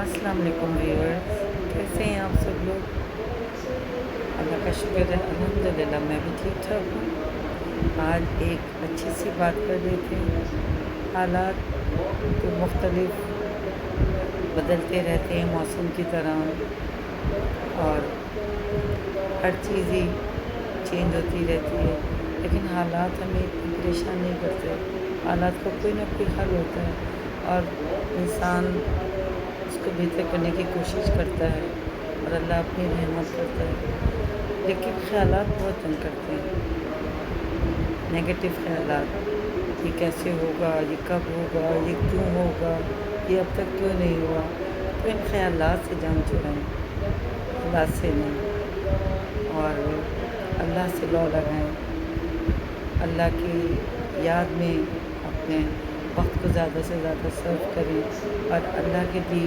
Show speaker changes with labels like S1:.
S1: السلام علیکم ویورز، کیسے ہیں آپ سب لوگ؟ اللہ کا شکر ہے، الحمدللہ میں بھی ٹھیک ٹھاک ہوں۔ آج ایک اچھی سی بات کر رہے تھے۔ حالات تو مختلف بدلتے رہتے ہیں موسم کی طرح، اور ہر چیز ہی چینج ہوتی رہتی ہے، لیکن حالات ہمیں اتنی پریشان نہیں کرتے۔ حالات کا کوئی نہ کوئی حل ہوتا ہے اور انسان اس کو بہتر کرنے کی کوشش کرتا ہے اور اللہ اپنی رحمت کرتا ہے، لیکن خیالات بہت تنگ کرتے ہیں، نگیٹو خیالات۔ یہ کیسے ہوگا، یہ کب ہوگا، یہ کیوں ہوگا، یہ اب تک کیوں نہیں ہوا؟ تو ان خیالات سے جان چھڑائیں، اللہ سے نہیں، اور اللہ سے لو لگائیں۔ اللہ کی یاد میں اپنے وقت کو زیادہ سے زیادہ صرف کریں اور اللہ کے دی